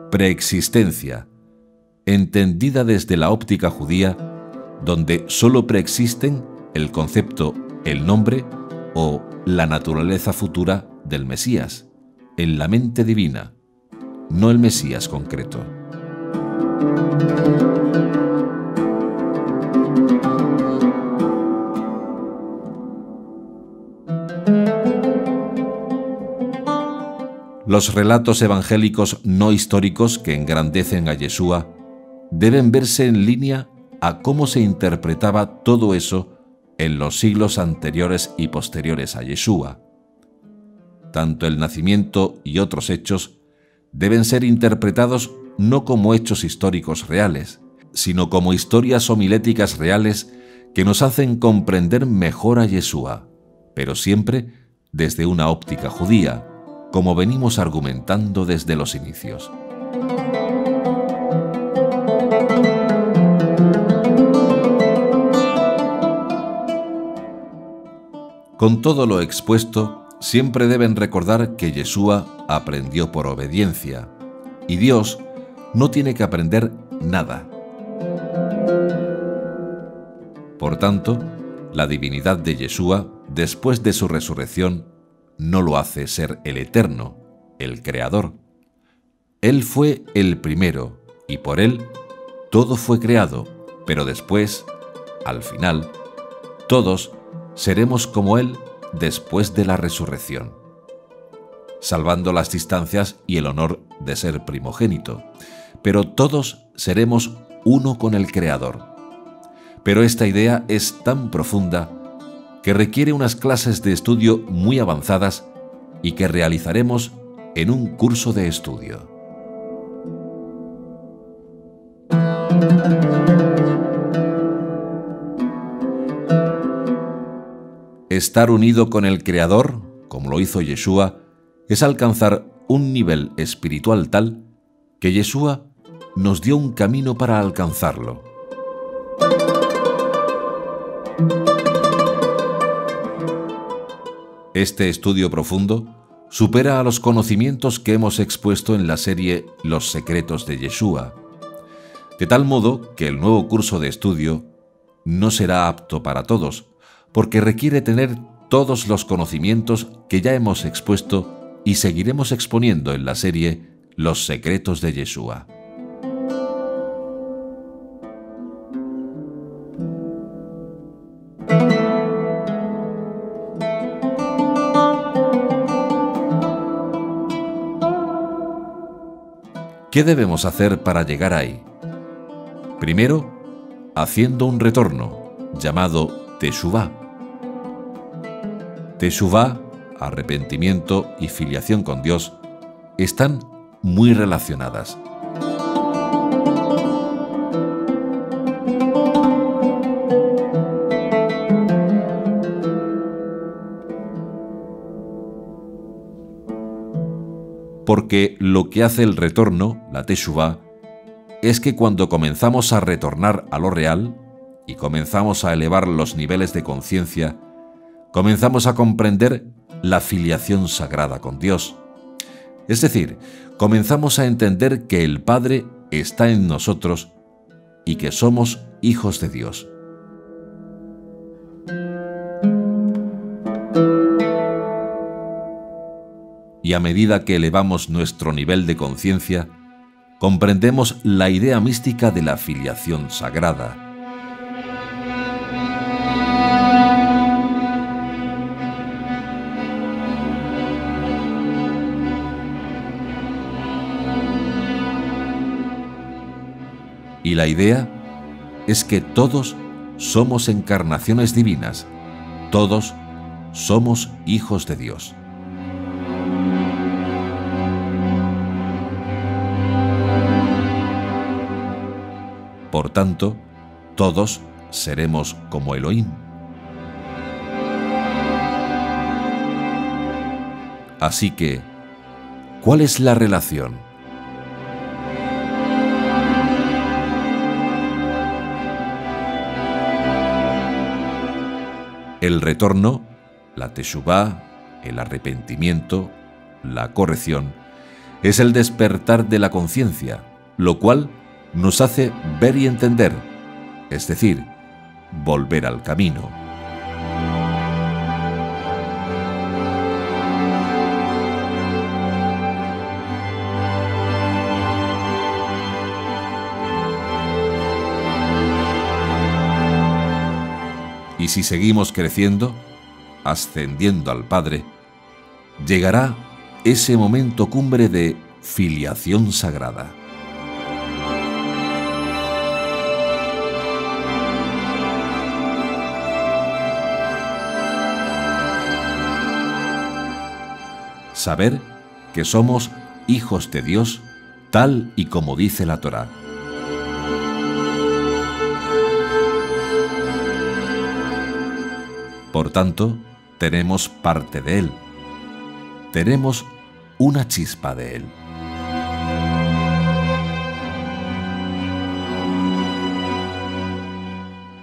Preexistencia, entendida desde la óptica judía, donde sólo preexisten el concepto, el nombre o la naturaleza futura del Mesías, en la mente divina, no el Mesías concreto. Los relatos evangélicos no históricos que engrandecen a Yeshua deben verse en línea a cómo se interpretaba todo eso en los siglos anteriores y posteriores a Yeshua. Tanto el nacimiento y otros hechos deben ser interpretados no como hechos históricos reales, sino como historias homiléticas reales que nos hacen comprender mejor a Yeshua, pero siempre desde una óptica judía, como venimos argumentando desde los inicios. Con todo lo expuesto, siempre deben recordar que Yeshua aprendió por obediencia, y Dios no tiene que aprender nada. Por tanto, la divinidad de Yeshua, después de su resurrección, no lo hace ser el Eterno, el Creador. Él fue el primero, y por Él todo fue creado, pero después, al final, todos seremos como Él después de la resurrección, salvando las distancias y el honor de ser primogénito, pero todos seremos uno con el Creador. Pero esta idea es tan profunda que requiere unas clases de estudio muy avanzadas y que realizaremos en un curso de estudio. Estar unido con el Creador, como lo hizo Yeshua, es alcanzar un nivel espiritual tal que Yeshua nos dio un camino para alcanzarlo. Este estudio profundo supera a los conocimientos que hemos expuesto en la serie Los secretos de Yeshua, de tal modo que el nuevo curso de estudio no será apto para todos, porque requiere tener todos los conocimientos que ya hemos expuesto y seguiremos exponiendo en la serie Los secretos de Yeshua. ¿Qué debemos hacer para llegar ahí? Primero, haciendo un retorno, llamado Teshuvá. Teshuvá, arrepentimiento y filiación con Dios, están muy relacionadas. Porque lo que hace el retorno, la Teshuvá, es que cuando comenzamos a retornar a lo real y comenzamos a elevar los niveles de conciencia, comenzamos a comprender la filiación sagrada con Dios. Es decir, comenzamos a entender que el Padre está en nosotros y que somos hijos de Dios. Y a medida que elevamos nuestro nivel de conciencia, comprendemos la idea mística de la filiación sagrada. Y la idea es que todos somos encarnaciones divinas, todos somos hijos de Dios. Por tanto, todos seremos como Elohim. Así que, ¿cuál es la relación? El retorno, la teshuvá, el arrepentimiento, la corrección, es el despertar de la conciencia, lo cual nos hace ver y entender, es decir, volver al camino. Y si seguimos creciendo, ascendiendo al Padre, llegará ese momento cumbre de filiación sagrada. Saber que somos hijos de Dios, tal y como dice la Torá. Por tanto, tenemos parte de Él. Tenemos una chispa de Él.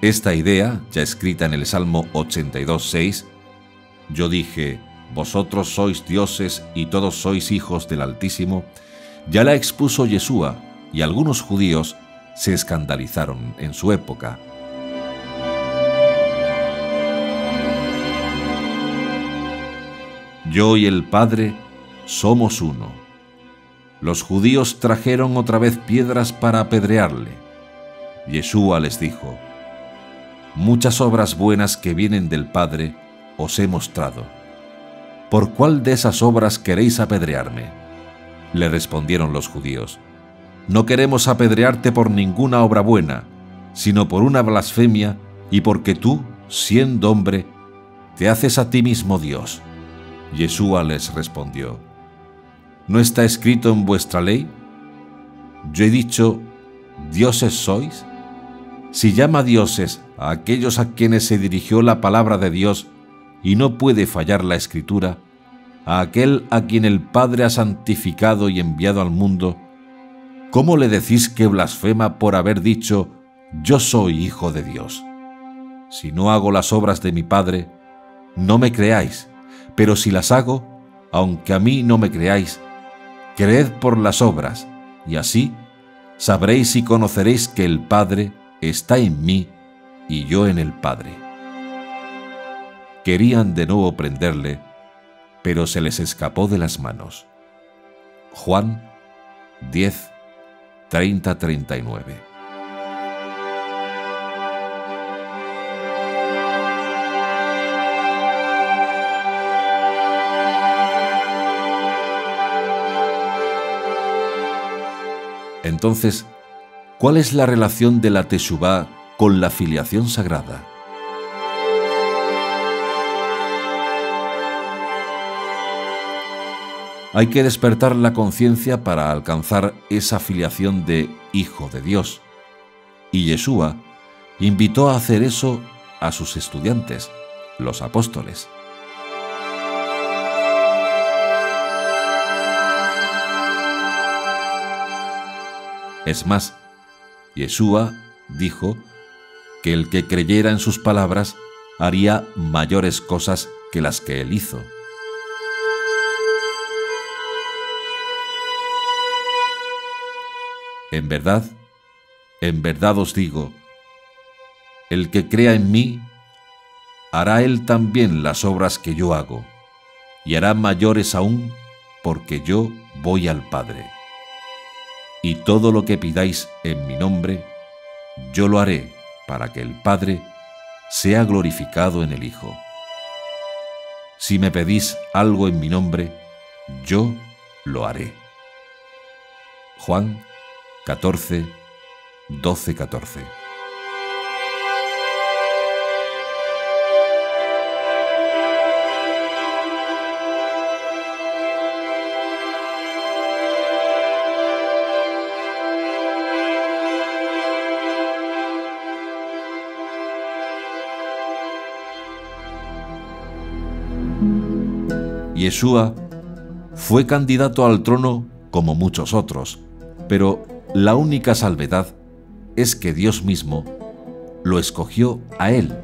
Esta idea, ya escrita en el Salmo 82:6, yo dije, vosotros sois dioses y todos sois hijos del Altísimo, ya la expuso Yeshua, y algunos judíos se escandalizaron en su época. Yo y el Padre somos uno. Los judíos trajeron otra vez piedras para apedrearle. Yeshua les dijo, muchas obras buenas que vienen del Padre os he mostrado. ¿Por cuál de esas obras queréis apedrearme? Le respondieron los judíos, no queremos apedrearte por ninguna obra buena, sino por una blasfemia y porque tú, siendo hombre, te haces a ti mismo Dios. Yeshua les respondió, ¿no está escrito en vuestra ley? Yo he dicho, ¿dioses sois? Si llama dioses a aquellos a quienes se dirigió la palabra de Dios, y no puede fallar la Escritura, a aquel a quien el Padre ha santificado y enviado al mundo, ¿cómo le decís que blasfema por haber dicho, yo soy hijo de Dios? Si no hago las obras de mi Padre, no me creáis, pero si las hago, aunque a mí no me creáis, creed por las obras, y así sabréis y conoceréis que el Padre está en mí y yo en el Padre. Querían de nuevo prenderle, pero se les escapó de las manos. Juan 10, 30-39. Entonces, ¿cuál es la relación de la Teshuvá con la filiación sagrada? Hay que despertar la conciencia para alcanzar esa filiación de Hijo de Dios. Y Yeshua invitó a hacer eso a sus estudiantes, los apóstoles. Es más, Yeshua dijo que el que creyera en sus palabras haría mayores cosas que las que él hizo. En verdad os digo, el que crea en mí, hará él también las obras que yo hago, y hará mayores aún, porque yo voy al Padre. Y todo lo que pidáis en mi nombre, yo lo haré para que el Padre sea glorificado en el Hijo. Si me pedís algo en mi nombre, yo lo haré. Juan 14, 12-14. Yeshua fue candidato al trono como muchos otros, pero la única salvedad es que Dios mismo lo escogió a él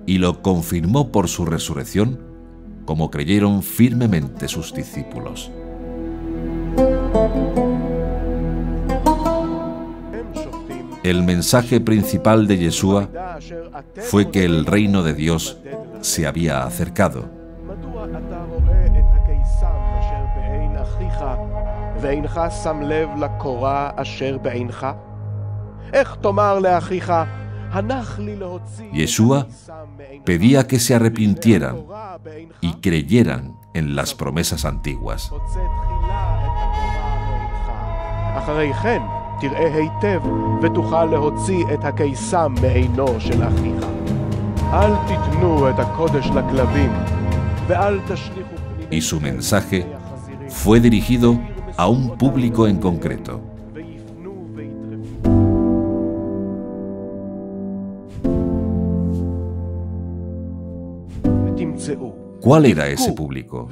y lo confirmó por su resurrección, como creyeron firmemente sus discípulos. El mensaje principal de Yeshua fue que el reino de Dios se había acercado. Yeshua pedía que se arrepintieran y creyeran en las promesas antiguas. Y su mensaje fue dirigido a un público en concreto. ¿Cuál era ese público?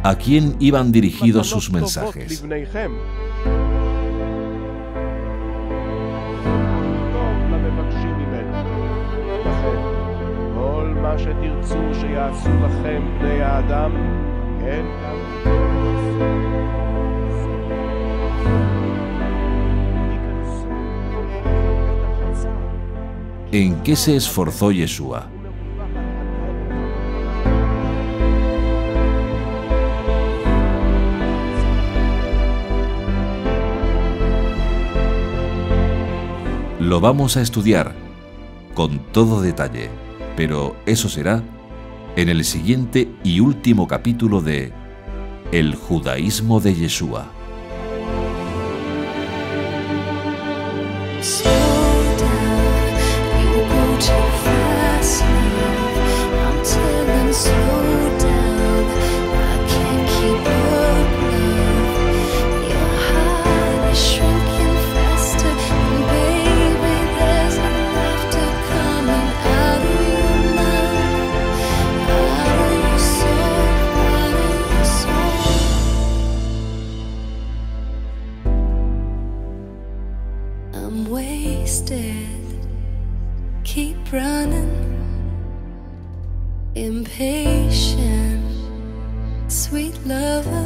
¿A quién iban dirigidos sus mensajes? ¿En qué se esforzó Yeshua? Lo vamos a estudiar con todo detalle, pero eso será en el siguiente y último capítulo de El judaísmo de Yeshua. Slow down, impatient, sweet lover.